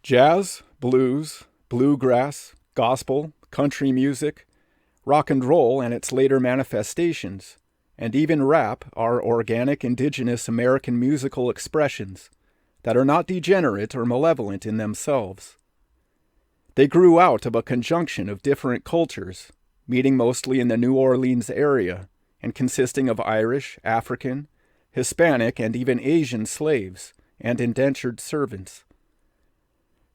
Jazz, blues, bluegrass, gospel, country music, rock and roll and its later manifestations, and even rap are organic indigenous American musical expressions that are not degenerate or malevolent in themselves. They grew out of a conjunction of different cultures, meeting mostly in the New Orleans area and consisting of Irish, African, Hispanic, and even Asian slaves and indentured servants.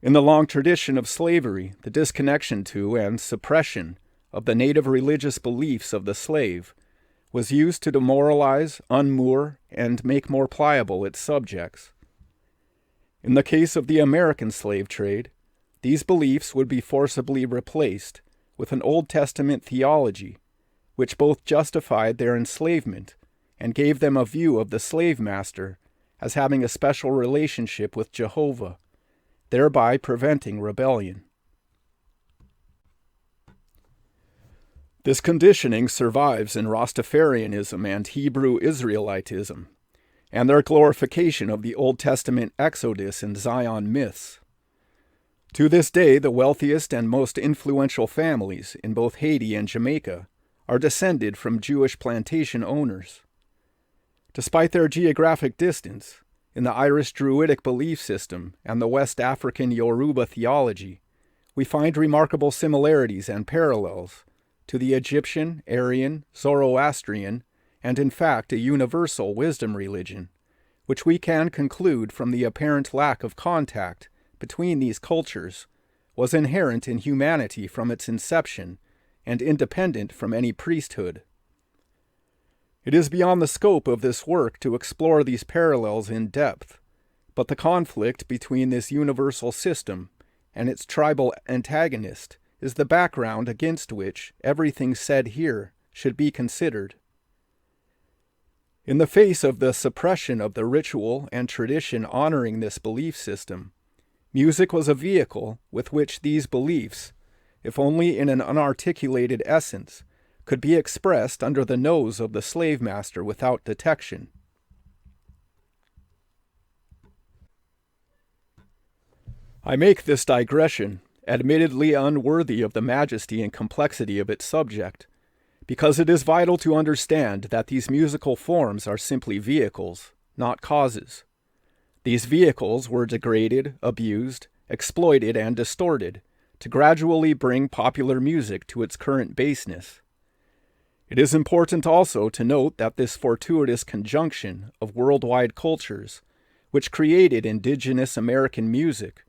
In the long tradition of slavery, the disconnection to and suppression of the native religious beliefs of the slave was used to demoralize, unmoor, and make more pliable its subjects. In the case of the American slave trade, these beliefs would be forcibly replaced with an Old Testament theology, which both justified their enslavement and gave them a view of the slave master as having a special relationship with Jehovah, thereby preventing rebellion. This conditioning survives in Rastafarianism and Hebrew Israelitism, and their glorification of the Old Testament Exodus and Zion myths. To this day, the wealthiest and most influential families in both Haiti and Jamaica are descended from Jewish plantation owners. Despite their geographic distance, in the Irish Druidic belief system and the West African Yoruba theology, we find remarkable similarities and parallels to the Egyptian, Aryan, Zoroastrian, and in fact a universal wisdom religion, which we can conclude from the apparent lack of contact between these cultures was inherent in humanity from its inception and independent from any priesthood. It is beyond the scope of this work to explore these parallels in depth, but the conflict between this universal system and its tribal antagonist is the background against which everything said here should be considered. In the face of the suppression of the ritual and tradition honoring this belief system, music was a vehicle with which these beliefs, if only in an unarticulated essence, could be expressed under the nose of the slave master without detection. I make this digression, admittedly unworthy of the majesty and complexity of its subject, because it is vital to understand that these musical forms are simply vehicles, not causes. These vehicles were degraded, abused, exploited, and distorted to gradually bring popular music to its current baseness. It is important also to note that this fortuitous conjunction of worldwide cultures, which created indigenous American music,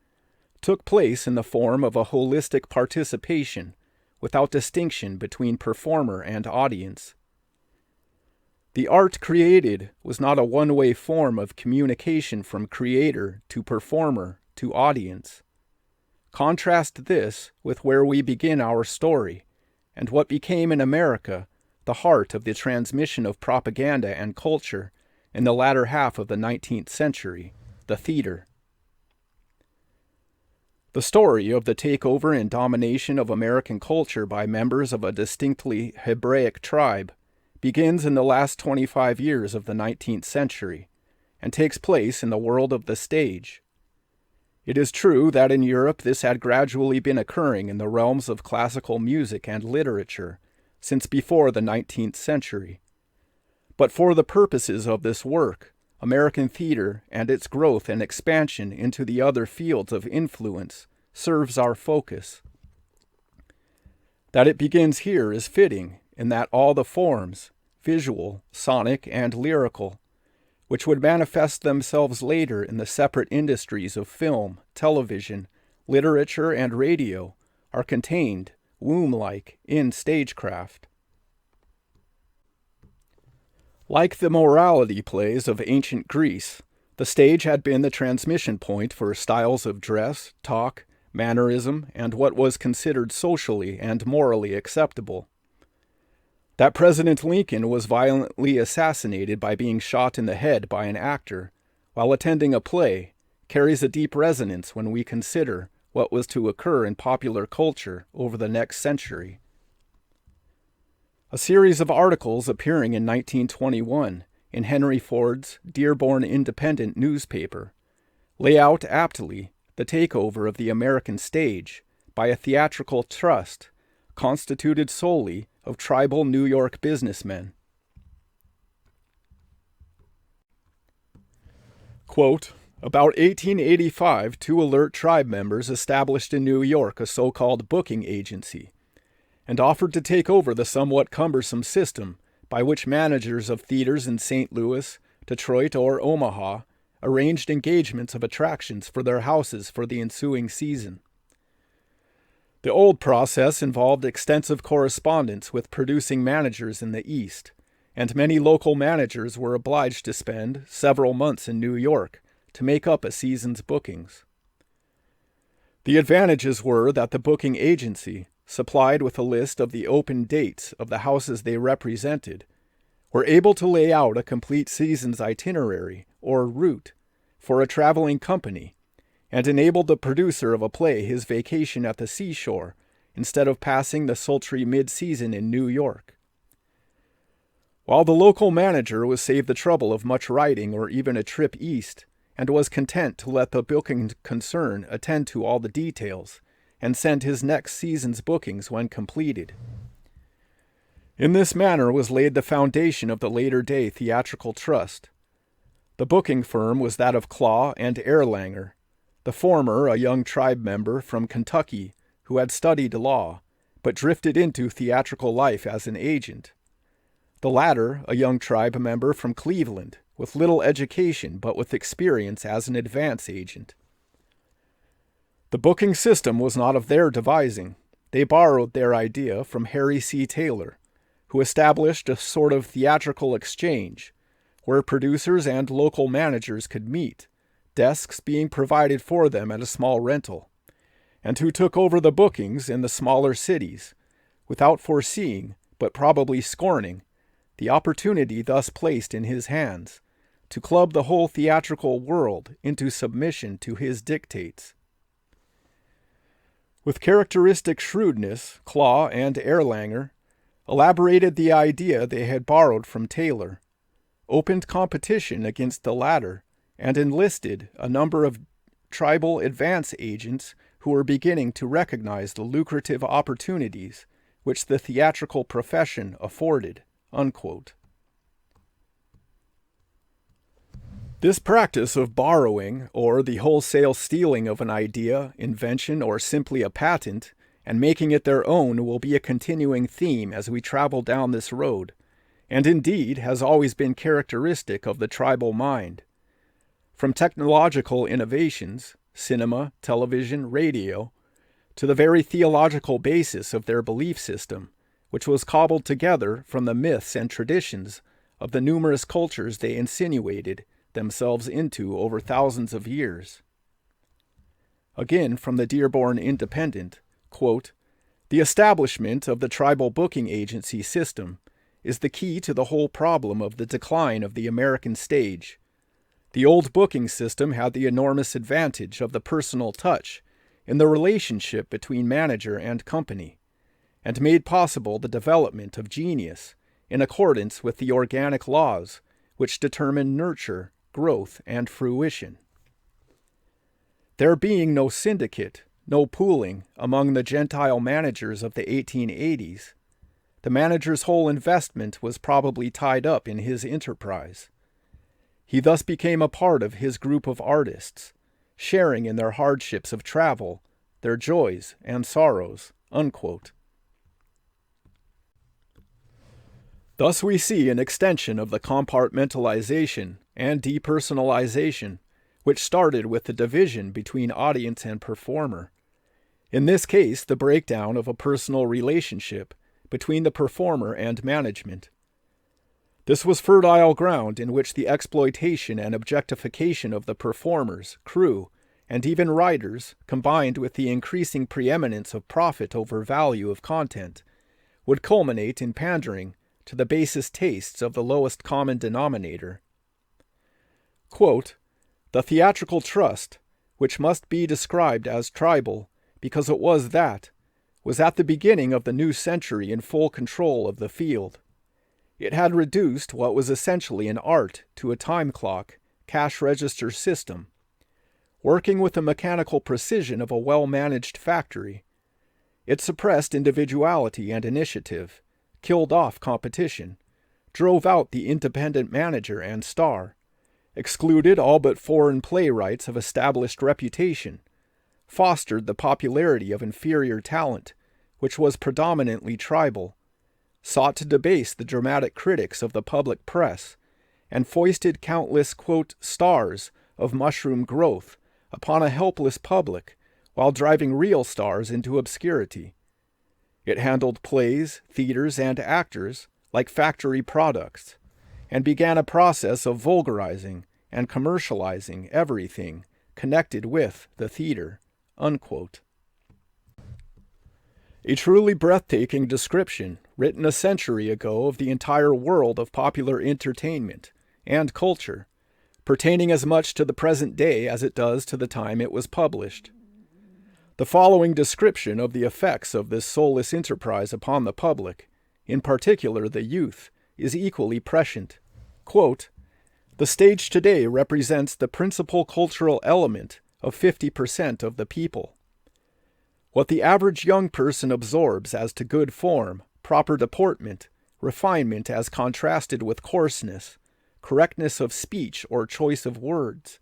took place in the form of a holistic participation without distinction between performer and audience. The art created was not a one-way form of communication from creator to performer to audience. Contrast this with where we begin our story, and what became in America the heart of the transmission of propaganda and culture in the latter half of the 19th century, the theater. The story of the takeover and domination of American culture by members of a distinctly Hebraic tribe begins in the last 25 years of the 19th century and takes place in the world of the stage. It is true that in Europe this had gradually been occurring in the realms of classical music and literature since before the 19th century. But for the purposes of this work, American theater and its growth and expansion into the other fields of influence serves our focus. That it begins here is fitting in that all the forms, visual, sonic, and lyrical, which would manifest themselves later in the separate industries of film, television, literature, and radio, are contained, womb-like, in stagecraft. Like the morality plays of ancient Greece, the stage had been the transmission point for styles of dress, talk, mannerism, and what was considered socially and morally acceptable. That President Lincoln was violently assassinated by being shot in the head by an actor while attending a play carries a deep resonance when we consider what was to occur in popular culture over the next century. A series of articles appearing in 1921 in Henry Ford's Dearborn Independent newspaper lay out aptly the takeover of the American stage by a theatrical trust constituted solely of tribal New York businessmen. Quote, about 1885, 2 alert tribe members established in New York a so-called booking agency and offered to take over the somewhat cumbersome system by which managers of theaters in St. Louis, Detroit, or Omaha arranged engagements of attractions for their houses for the ensuing season. The old process involved extensive correspondence with producing managers in the East, and many local managers were obliged to spend several months in New York to make up a season's bookings. The advantages were that the booking agency, supplied with a list of the open dates of the houses they represented, were able to lay out a complete season's itinerary, or route, for a traveling company, and enabled the producer of a play his vacation at the seashore instead of passing the sultry mid-season in New York. While the local manager was saved the trouble of much writing or even a trip east, and was content to let the booking concern attend to all the details, and send his next season's bookings when completed. In this manner was laid the foundation of the later-day theatrical trust. The booking firm was that of Claw and Erlanger, the former a young tribe member from Kentucky who had studied law, but drifted into theatrical life as an agent. The latter a young tribe member from Cleveland, with little education but with experience as an advance agent. The booking system was not of their devising. They borrowed their idea from Harry C. Taylor, who established a sort of theatrical exchange, where producers and local managers could meet, desks being provided for them at a small rental, and who took over the bookings in the smaller cities, without foreseeing, but probably scorning, the opportunity thus placed in his hands, to club the whole theatrical world into submission to his dictates. With characteristic shrewdness, Claw and Erlanger elaborated the idea they had borrowed from Taylor, opened competition against the latter, and enlisted a number of tribal advance agents who were beginning to recognize the lucrative opportunities which the theatrical profession afforded." Unquote. This practice of borrowing, or the wholesale stealing of an idea, invention, or simply a patent, and making it their own will be a continuing theme as we travel down this road, and indeed has always been characteristic of the tribal mind. From technological innovations, cinema, television, radio, to the very theological basis of their belief system, which was cobbled together from the myths and traditions of the numerous cultures they insinuated themselves into over thousands of years. Again, from the Dearborn Independent, quote, "The establishment of the tribal booking agency system is the key to the whole problem of the decline of the American stage. The old booking system had the enormous advantage of the personal touch in the relationship between manager and company, and made possible the development of genius in accordance with the organic laws which determine nurture, growth, and fruition. There being no syndicate, no pooling among the Gentile managers of the 1880s, the manager's whole investment was probably tied up in his enterprise. He thus became a part of his group of artists, sharing in their hardships of travel, their joys and sorrows." Unquote. Thus we see an extension of the compartmentalization and depersonalization, which started with the division between audience and performer. In this case, the breakdown of a personal relationship between the performer and management. This was fertile ground in which the exploitation and objectification of the performers, crew, and even writers, combined with the increasing preeminence of profit over value of content, would culminate in pandering to the basest tastes of the lowest common denominator. Quote, "The theatrical trust, which must be described as tribal, because it was that, was at the beginning of the new century in full control of the field. It had reduced what was essentially an art to a time clock, cash register system, working with the mechanical precision of a well-managed factory. It suppressed individuality and initiative, killed off competition, drove out the independent manager and star, excluded all but foreign playwrights of established reputation, fostered the popularity of inferior talent, which was predominantly tribal, sought to debase the dramatic critics of the public press, and foisted countless, quote, stars of mushroom growth upon a helpless public while driving real stars into obscurity. It handled plays, theaters, and actors like factory products, and began a process of vulgarizing and commercializing everything connected with the theater, unquote. A truly breathtaking description written a century ago of the entire world of popular entertainment and culture, pertaining as much to the present day as it does to the time it was published. The following description of the effects of this soulless enterprise upon the public, in particular the youth, is equally prescient. Quote, "The stage today represents the principal cultural element of 50% of the people. What the average young person absorbs as to good form, proper deportment, refinement as contrasted with coarseness, correctness of speech or choice of words,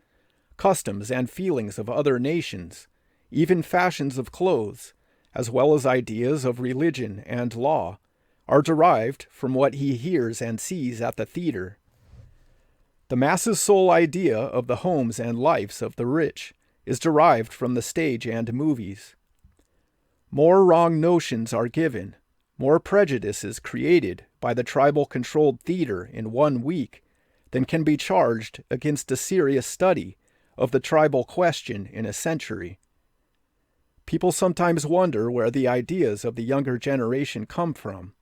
customs and feelings of other nations, even fashions of clothes, as well as ideas of religion and law, are derived from what he hears and sees at the theater. The mass's sole idea of the homes and lives of the rich is derived from the stage and movies. More wrong notions are given, more prejudices created by the tribal-controlled theater in 1 week than can be charged against a serious study of the tribal question in a century. People sometimes wonder where the ideas of the younger generation come from.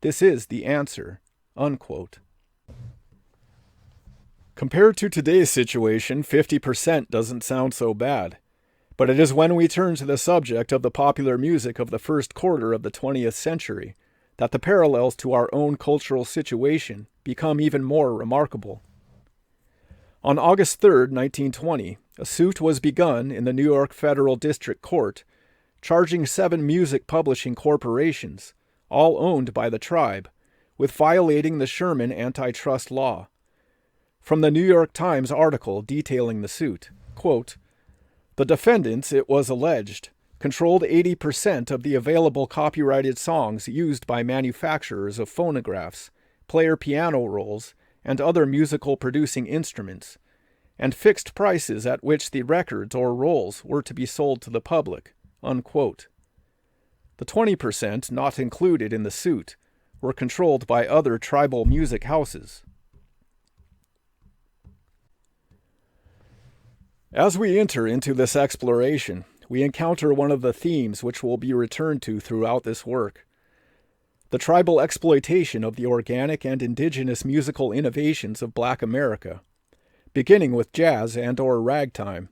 This is the answer," unquote. Compared to today's situation, 50% doesn't sound so bad. But it is when we turn to the subject of the popular music of the first quarter of the 20th century that the parallels to our own cultural situation become even more remarkable. On August 3, 1920, a suit was begun in the New York Federal District Court, charging 7 music publishing corporations, all owned by the tribe, with violating the Sherman antitrust law. From the New York Times article detailing the suit, quote, "The defendants, it was alleged, controlled 80% of the available copyrighted songs used by manufacturers of phonographs, player piano rolls, and other musical producing instruments, and fixed prices at which the records or rolls were to be sold to the public," unquote. The 20% not included in the suit were controlled by other tribal music houses. As we enter into this exploration, we encounter one of the themes which will be returned to throughout this work: the tribal exploitation of the organic and indigenous musical innovations of Black America, beginning with jazz and/or ragtime.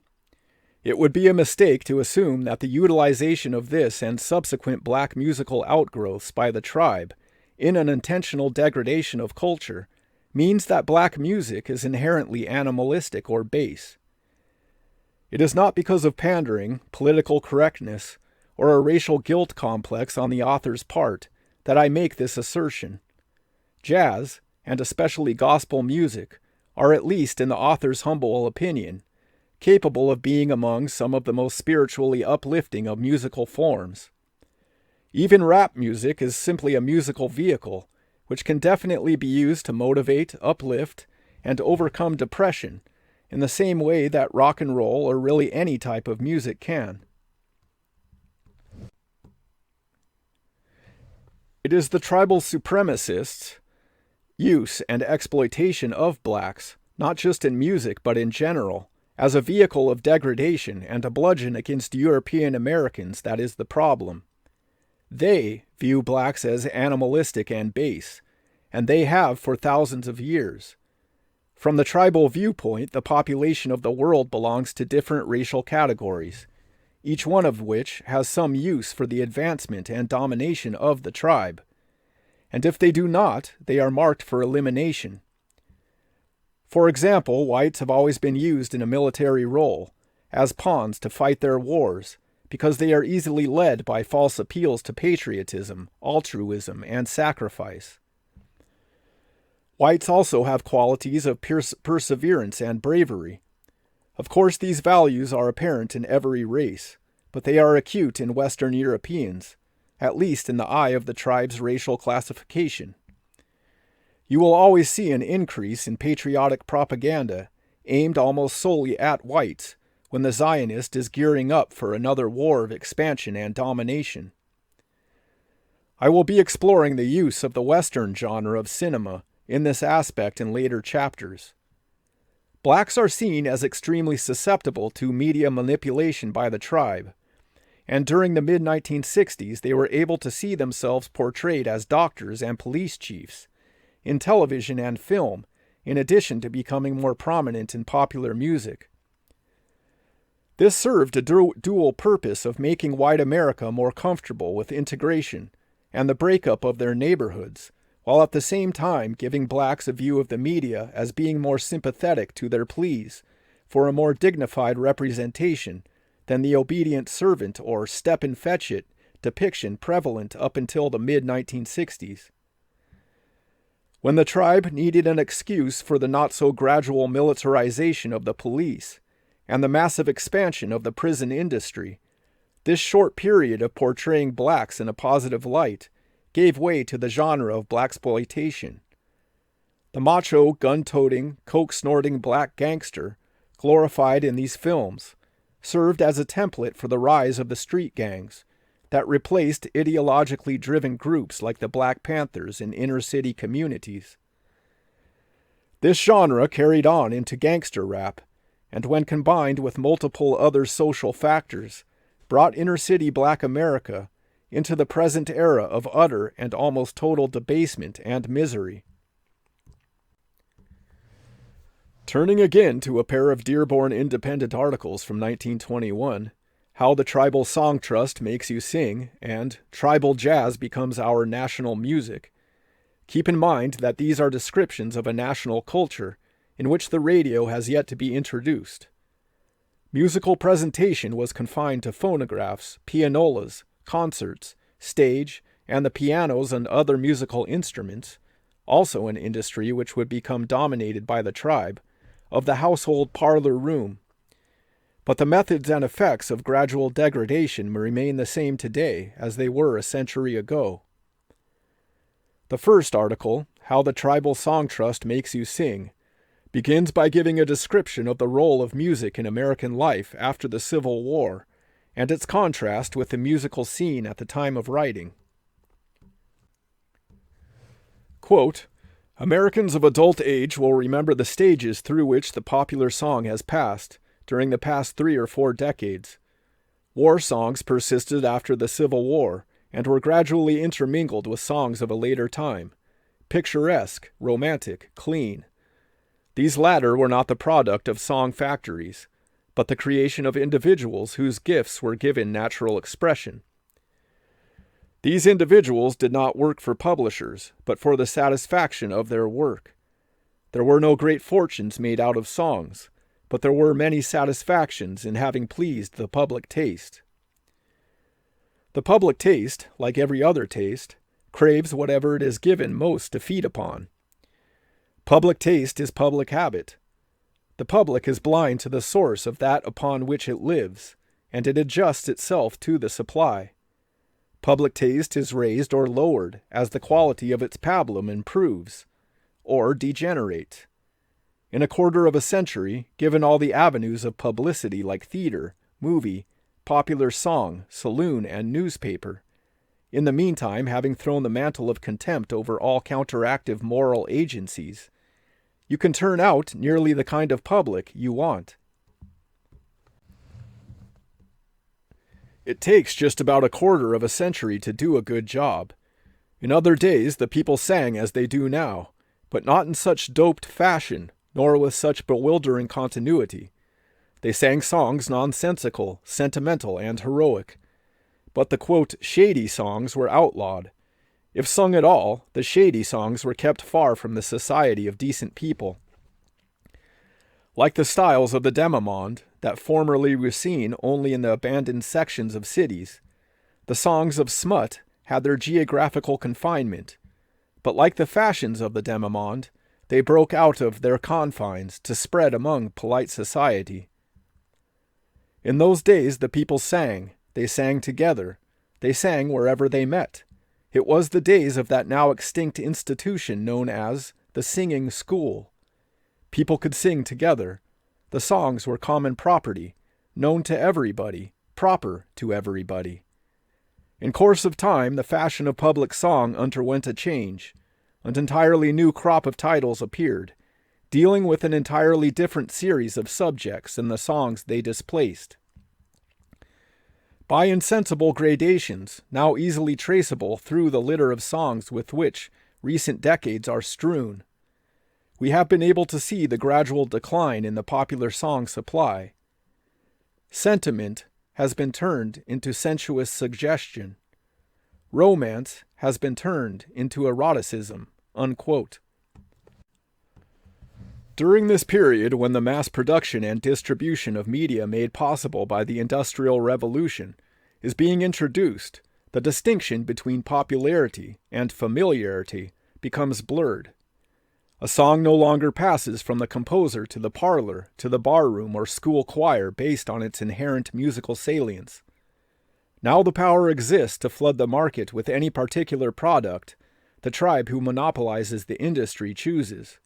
It would be a mistake to assume that the utilization of this and subsequent black musical outgrowths by the tribe in an intentional degradation of culture means that black music is inherently animalistic or base. It is not because of pandering, political correctness, or a racial guilt complex on the author's part that I make this assertion. Jazz, and especially gospel music, are, at least in the author's humble opinion, capable of being among some of the most spiritually uplifting of musical forms. Even rap music is simply a musical vehicle, which can definitely be used to motivate, uplift, and overcome depression, in the same way that rock and roll or really any type of music can. It is the tribal supremacists' use and exploitation of blacks, not just in music but in general, as a vehicle of degradation and a bludgeon against European Americans that is the problem. They view blacks as animalistic and base, and they have for thousands of years. From the tribal viewpoint, the population of the world belongs to different racial categories, each one of which has some use for the advancement and domination of the tribe. And if they do not, they are marked for elimination. For example, whites have always been used in a military role, as pawns to fight their wars, because they are easily led by false appeals to patriotism, altruism, and sacrifice. Whites also have qualities of perseverance and bravery. Of course, these values are apparent in every race, but they are acute in Western Europeans, at least in the eye of the tribe's racial classification. You will always see an increase in patriotic propaganda aimed almost solely at whites when the Zionist is gearing up for another war of expansion and domination. I will be exploring the use of the Western genre of cinema in this aspect in later chapters. Blacks are seen as extremely susceptible to media manipulation by the tribe, and during the mid-1960s they were able to see themselves portrayed as doctors and police chiefs in television and film, in addition to becoming more prominent in popular music. This served a dual purpose of making white America more comfortable with integration and the breakup of their neighborhoods, while at the same time giving blacks a view of the media as being more sympathetic to their pleas for a more dignified representation than the obedient servant or step-and-fetch-it depiction prevalent up until the mid-1960s. When the tribe needed an excuse for the not-so-gradual militarization of the police and the massive expansion of the prison industry, this short period of portraying blacks in a positive light gave way to the genre of blaxploitation. The macho, gun-toting, coke-snorting black gangster, glorified in these films, served as a template for the rise of the street gangs that replaced ideologically driven groups like the Black Panthers in inner-city communities. This genre carried on into gangster rap, and when combined with multiple other social factors, brought inner-city black America into the present era of utter and almost total debasement and misery. Turning again to a pair of Dearborn Independent articles from 1921, How the Tribal Song Trust Makes You Sing and Tribal Jazz Becomes Our National Music, keep in mind that these are descriptions of a national culture in which the radio has yet to be introduced. Musical presentation was confined to phonographs, pianolas, concerts, stage, and the pianos and other musical instruments, also an industry which would become dominated by the tribe, of the household parlor room. But the methods and effects of gradual degradation remain the same today as they were a century ago. The first article, How the Tribal Song Trust Makes You Sing, begins by giving a description of the role of music in American life after the Civil War, and its contrast with the musical scene at the time of writing. Quote, Americans of adult age will remember the stages through which the popular song has passed during the past 3 or 4 decades. War songs persisted after the Civil War and were gradually intermingled with songs of a later time, picturesque, romantic, clean. These latter were not the product of song factories, but the creation of individuals whose gifts were given natural expression. These individuals did not work for publishers, but for the satisfaction of their work. There were no great fortunes made out of songs, but there were many satisfactions in having pleased the public taste. The public taste, like every other taste, craves whatever it is given most to feed upon. Public taste is public habit. The public is blind to the source of that upon which it lives, and it adjusts itself to the supply. Public taste is raised or lowered as the quality of its pabulum improves, or degenerates. In a quarter of a century, given all the avenues of publicity like theater, movie, popular song, saloon, and newspaper, in the meantime having thrown the mantle of contempt over all counteractive moral agencies, you can turn out nearly the kind of public you want. It takes just about a quarter of a century to do a good job. In other days, the people sang as they do now, but not in such doped fashion, nor with such bewildering continuity. They sang songs nonsensical, sentimental, and heroic. But the, quote, shady songs were outlawed. If sung at all, the shady songs were kept far from the society of decent people. Like the styles of the demi-monde, that formerly were seen only in the abandoned sections of cities. The songs of smut had their geographical confinement, but like the fashions of the demimonde, they broke out of their confines to spread among polite society. In those days the people sang. They sang together. They sang wherever they met. It was the days of that now extinct institution known as the singing school. People could sing together. The songs were common property, known to everybody, proper to everybody. In course of time, the fashion of public song underwent a change. An entirely new crop of titles appeared, dealing with an entirely different series of subjects than the songs they displaced. By insensible gradations, now easily traceable through the litter of songs with which recent decades are strewn, we have been able to see the gradual decline in the popular song supply. Sentiment has been turned into sensuous suggestion. Romance has been turned into eroticism." Unquote. During this period, when the mass production and distribution of media made possible by the Industrial Revolution is being introduced, the distinction between popularity and familiarity becomes blurred. A song no longer passes from the composer to the parlor, to the barroom or school choir based on its inherent musical salience. Now the power exists to flood the market with any particular product the tribe who monopolizes the industry chooses.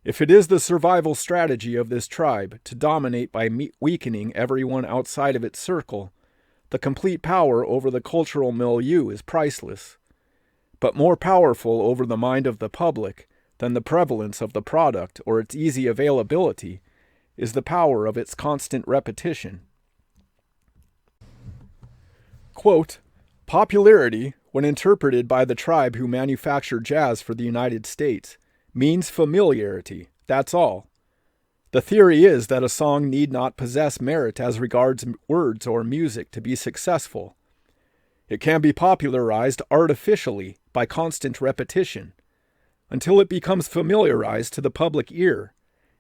If it is the survival strategy of this tribe to dominate by weakening everyone outside of its circle, the complete power over the cultural milieu is priceless. But more powerful over the mind of the public than the prevalence of the product or its easy availability is the power of its constant repetition. Quote, "Popularity, when interpreted by the tribe who manufacture jazz for the United States, means familiarity, that's all. The theory is that a song need not possess merit as regards words or music to be successful. It can be popularized artificially by constant repetition, until it becomes familiarized to the public ear,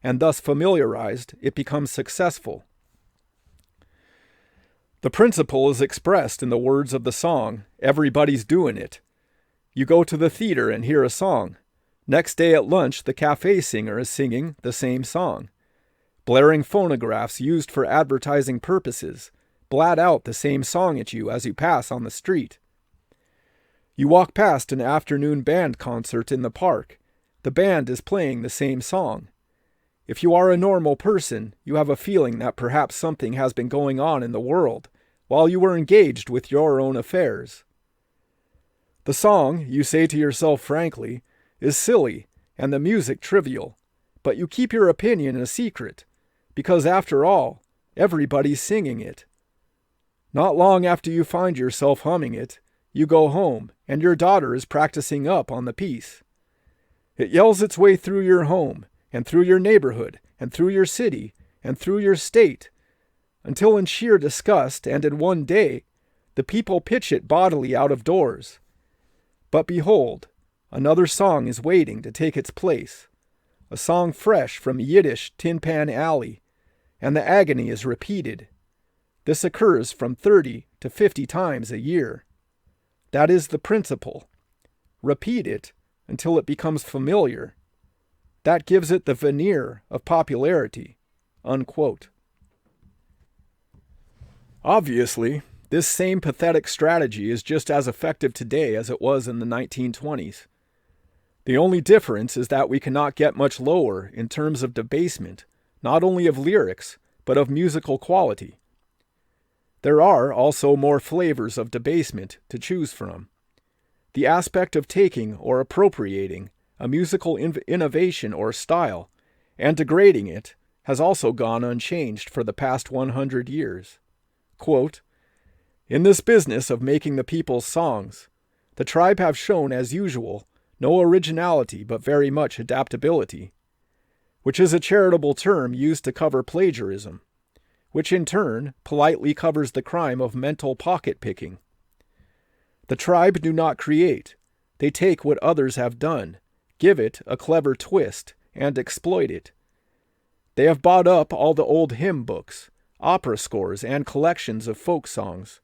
and thus familiarized, it becomes successful. The principle is expressed in the words of the song, 'Everybody's doing it.' You go to the theater and hear a song. Next day at lunch, the cafe singer is singing the same song. Blaring phonographs used for advertising purposes blat out the same song at you as you pass on the street. You walk past an afternoon band concert in the park. The band is playing the same song. If you are a normal person, you have a feeling that perhaps something has been going on in the world while you were engaged with your own affairs. The song, you say to yourself frankly, is silly and the music trivial, but you keep your opinion a secret, because after all, everybody's singing it. Not long after you find yourself humming it, you go home and your daughter is practicing up on the piece. It yells its way through your home, and through your neighborhood, and through your city, and through your state, until in sheer disgust and in one day, the people pitch it bodily out of doors. But behold, another song is waiting to take its place, a song fresh from Yiddish Tin Pan Alley, and the agony is repeated. This occurs from 30 to 50 times a year. That is the principle. Repeat it until it becomes familiar. That gives it the veneer of popularity." Unquote. Obviously, this same pathetic strategy is just as effective today as it was in the 1920s. The only difference is that we cannot get much lower in terms of debasement, not only of lyrics, but of musical quality. There are also more flavors of debasement to choose from. The aspect of taking or appropriating a musical innovation or style, and degrading it, has also gone unchanged for the past 100 years. Quote, "In this business of making the people's songs, the tribe have shown, as usual, no originality but very much adaptability, which is a charitable term used to cover plagiarism, which in turn politely covers the crime of mental pocket-picking. The tribe do not create. They take what others have done, give it a clever twist, and exploit it. They have bought up all the old hymn books, opera scores, and collections of folk songs.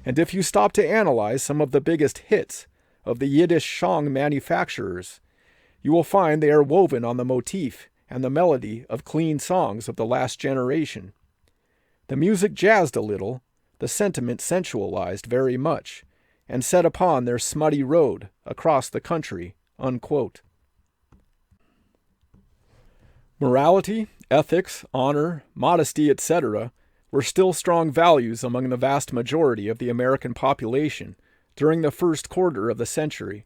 And if you stop to analyze some of the biggest hits of the Yiddish song manufacturers, you will find they are woven on the motif and the melody of clean songs of the last generation. The music jazzed a little, the sentiment sensualized very much, and set upon their smutty road across the country." Unquote. Morality, ethics, honor, modesty, etc. were still strong values among the vast majority of the American population during the first quarter of the century.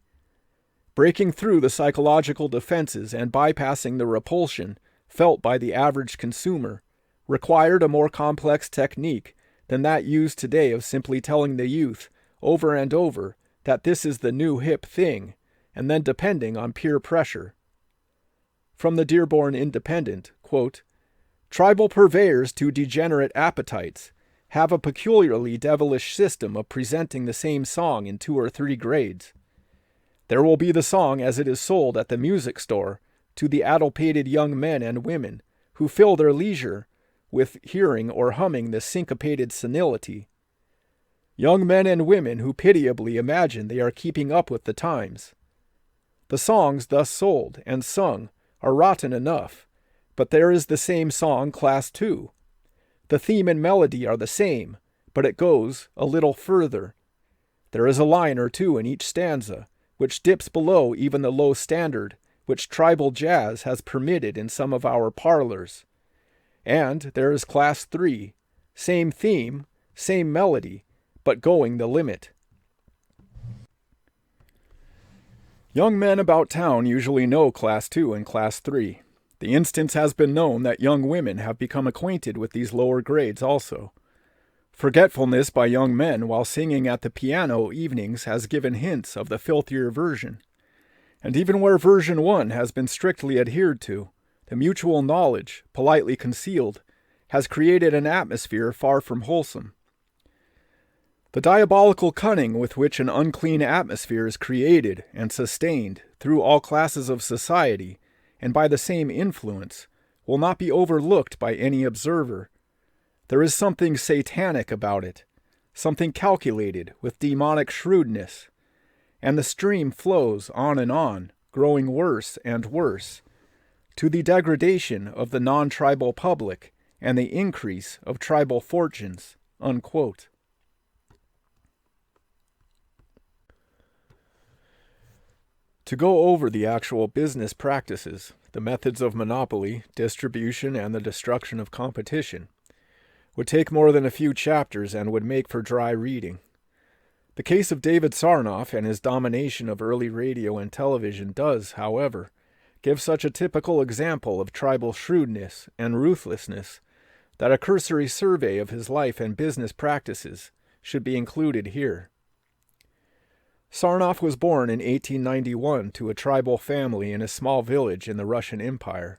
Breaking through the psychological defenses and bypassing the repulsion felt by the average consumer required a more complex technique than that used today of simply telling the youth over and over that this is the new hip thing, and then depending on peer pressure. From the Dearborn Independent, quote, "Tribal purveyors to degenerate appetites have a peculiarly devilish system of presenting the same song in 2 or 3 grades. There will be the song as it is sold at the music store to the addlepated young men and women who fill their leisure with hearing or humming the syncopated senility. Young men and women who pitiably imagine they are keeping up with the times. The songs thus sold and sung are rotten enough, but there is the same song class 2. The theme and melody are the same, but it goes a little further. There is a line or two in each stanza, which dips below even the low standard which tribal jazz has permitted in some of our parlors. And there is class 3, same theme, same melody, but going the limit." Young men about town usually know class 2 and class 3. The instance has been known that young women have become acquainted with these lower grades also. Forgetfulness by young men while singing at the piano evenings has given hints of the filthier version. And even where version 1 has been strictly adhered to, the mutual knowledge, politely concealed, has created an atmosphere far from wholesome. The diabolical cunning with which an unclean atmosphere is created and sustained through all classes of society, and by the same influence, will not be overlooked by any observer. There is something satanic about it, something calculated with demonic shrewdness, and the stream flows on, growing worse and worse, to the degradation of the non-tribal public and the increase of tribal fortunes." Unquote. To go over the actual business practices, the methods of monopoly, distribution, and the destruction of competition, would take more than a few chapters and would make for dry reading. The case of David Sarnoff and his domination of early radio and television does, however, give such a typical example of tribal shrewdness and ruthlessness that a cursory survey of his life and business practices should be included here. Sarnoff was born in 1891 to a tribal family in a small village in the Russian Empire.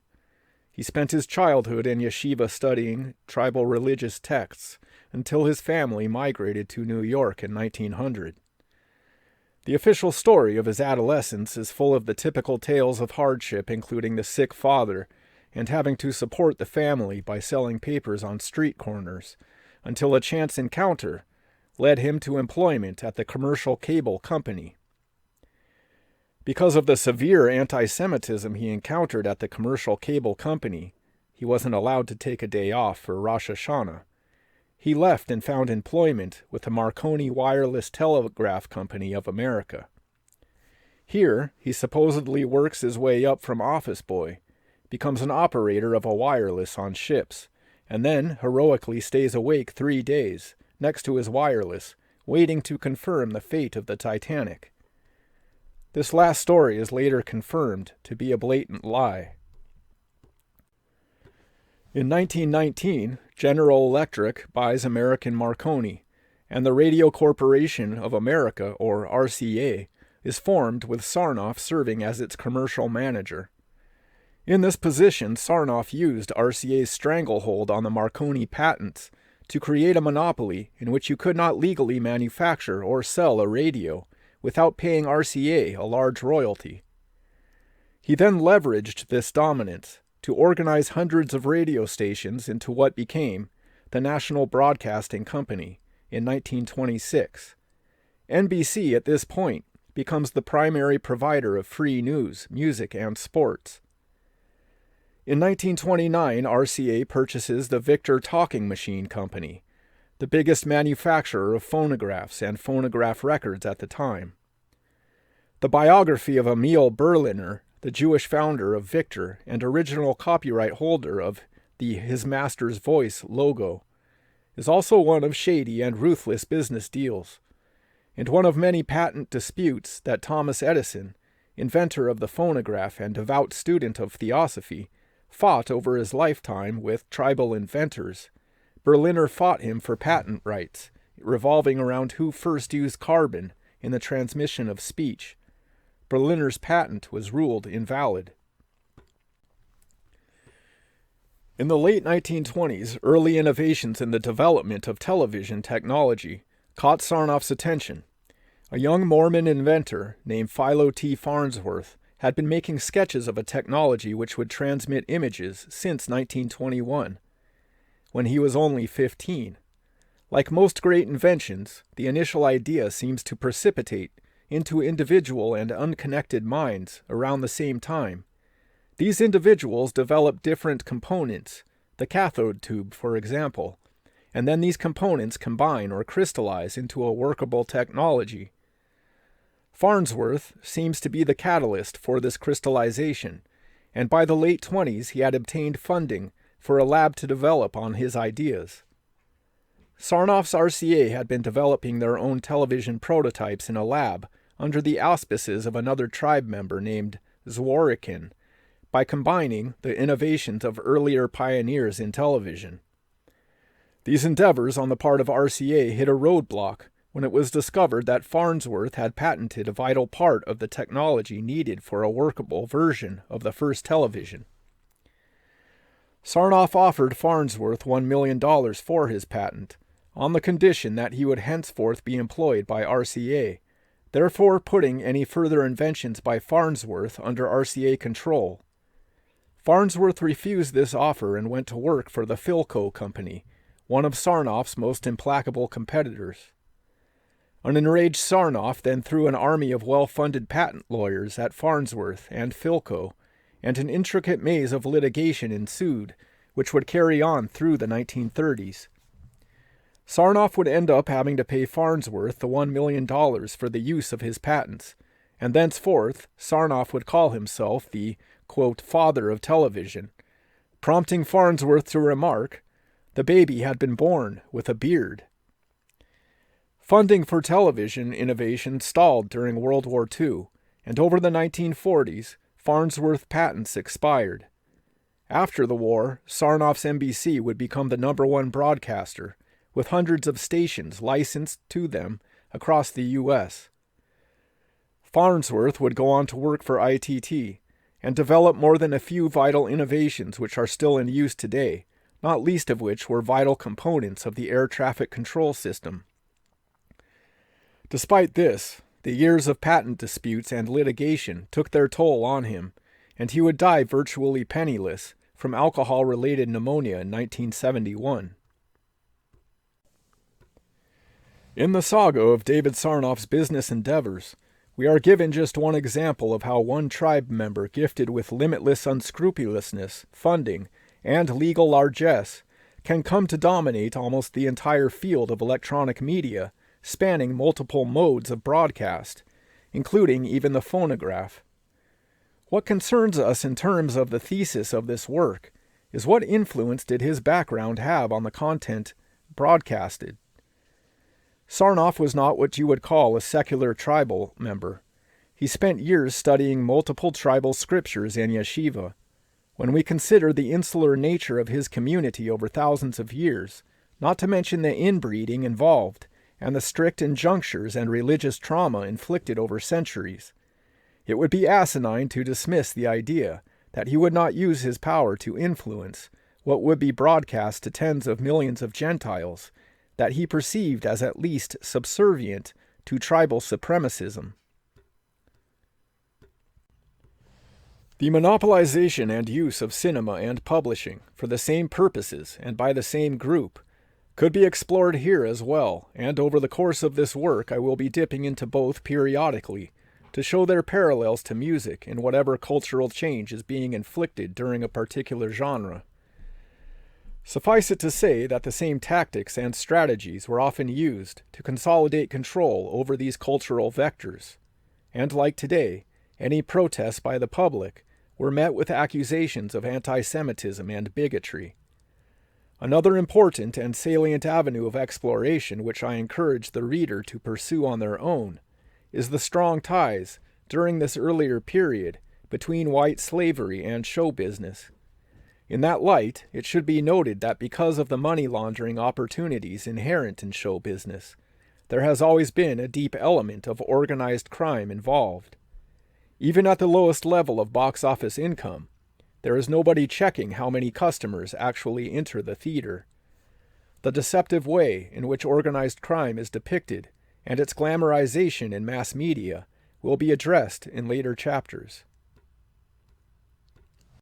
He spent his childhood in yeshiva studying tribal religious texts until his family migrated to New York in 1900. The official story of his adolescence is full of the typical tales of hardship, including the sick father and having to support the family by selling papers on street corners, until a chance encounter led him to employment at the commercial cable company. Because of the severe anti-Semitism he encountered at the commercial cable company, he wasn't allowed to take a day off for Rosh Hashanah. He left and found employment with the Marconi Wireless Telegraph Company of America. Here, he supposedly works his way up from office boy, becomes an operator of a wireless on ships, and then heroically stays awake 3 days, next to his wireless, waiting to confirm the fate of the Titanic. This last story is later confirmed to be a blatant lie. In 1919, General Electric buys American Marconi, and the Radio Corporation of America, or RCA, is formed with Sarnoff serving as its commercial manager. In this position, Sarnoff used RCA's stranglehold on the Marconi patents to create a monopoly in which you could not legally manufacture or sell a radio without paying RCA a large royalty. He then leveraged this dominance, to organize hundreds of radio stations into what became the National Broadcasting Company in 1926. NBC at this point becomes the primary provider of free news, music, and sports. In 1929, RCA purchases the Victor Talking Machine Company, the biggest manufacturer of phonographs and phonograph records at the time. The biography of Emil Berliner, the Jewish founder of Victor and original copyright holder of the His Master's Voice logo, is also one of shady and ruthless business deals, and one of many patent disputes that Thomas Edison, inventor of the phonograph and devout student of theosophy, fought over his lifetime with tribal inventors. Berliner fought him for patent rights, revolving around who first used carbon in the transmission of speech. Berliner's patent was ruled invalid. In the late 1920s, early innovations in the development of television technology caught Sarnoff's attention. A young Mormon inventor named Philo T. Farnsworth had been making sketches of a technology which would transmit images since 1921, when he was only 15. Like most great inventions, the initial idea seems to precipitate into individual and unconnected minds around the same time. These individuals develop different components, the cathode tube, for example, and then these components combine or crystallize into a workable technology. Farnsworth seems to be the catalyst for this crystallization, and by the late 20s he had obtained funding for a lab to develop on his ideas. Sarnoff's RCA had been developing their own television prototypes in a lab under the auspices of another tribe member named Zworykin, by combining the innovations of earlier pioneers in television. These endeavors on the part of RCA hit a roadblock when it was discovered that Farnsworth had patented a vital part of the technology needed for a workable version of the first television. Sarnoff offered Farnsworth $1 million for his patent, on the condition that he would henceforth be employed by RCA, therefore putting any further inventions by Farnsworth under RCA control. Farnsworth refused this offer and went to work for the Philco Company, one of Sarnoff's most implacable competitors. An enraged Sarnoff then threw an army of well-funded patent lawyers at Farnsworth and Philco, and an intricate maze of litigation ensued, which would carry on through the 1930s. Sarnoff would end up having to pay Farnsworth the $1 million for the use of his patents, and thenceforth Sarnoff would call himself the, quote, father of television, prompting Farnsworth to remark, "The baby had been born with a beard." Funding for television innovation stalled during World War II, and over the 1940s, Farnsworth patents expired. After the war, Sarnoff's NBC would become the #1 broadcaster, with hundreds of stations licensed to them across the U.S. Farnsworth would go on to work for ITT, and develop more than a few vital innovations which are still in use today, not least of which were vital components of the air traffic control system. Despite this, the years of patent disputes and litigation took their toll on him, and he would die virtually penniless from alcohol-related pneumonia in 1971. In the saga of David Sarnoff's business endeavors, we are given just one example of how one tribe member gifted with limitless unscrupulousness, funding, and legal largesse can come to dominate almost the entire field of electronic media, spanning multiple modes of broadcast, including even the phonograph. What concerns us in terms of the thesis of this work is what influence did his background have on the content broadcasted. Sarnoff was not what you would call a secular tribal member. He spent years studying multiple tribal scriptures in yeshiva. When we consider the insular nature of his community over thousands of years, not to mention the inbreeding involved, and the strict injunctures and religious trauma inflicted over centuries, it would be asinine to dismiss the idea that he would not use his power to influence what would be broadcast to tens of millions of Gentiles that he perceived as at least subservient to tribal supremacism. The monopolization and use of cinema and publishing for the same purposes and by the same group could be explored here as well, and over the course of this work I will be dipping into both periodically to show their parallels to music in whatever cultural change is being inflicted during a particular genre. Suffice it to say that the same tactics and strategies were often used to consolidate control over these cultural vectors, and like today, any protests by the public were met with accusations of anti-Semitism and bigotry. Another important and salient avenue of exploration which I encourage the reader to pursue on their own is the strong ties, during this earlier period, between white slavery and show business. In that light, it should be noted that because of the money laundering opportunities inherent in show business, there has always been a deep element of organized crime involved. Even at the lowest level of box office income, there is nobody checking how many customers actually enter the theater. The deceptive way in which organized crime is depicted and its glamorization in mass media will be addressed in later chapters.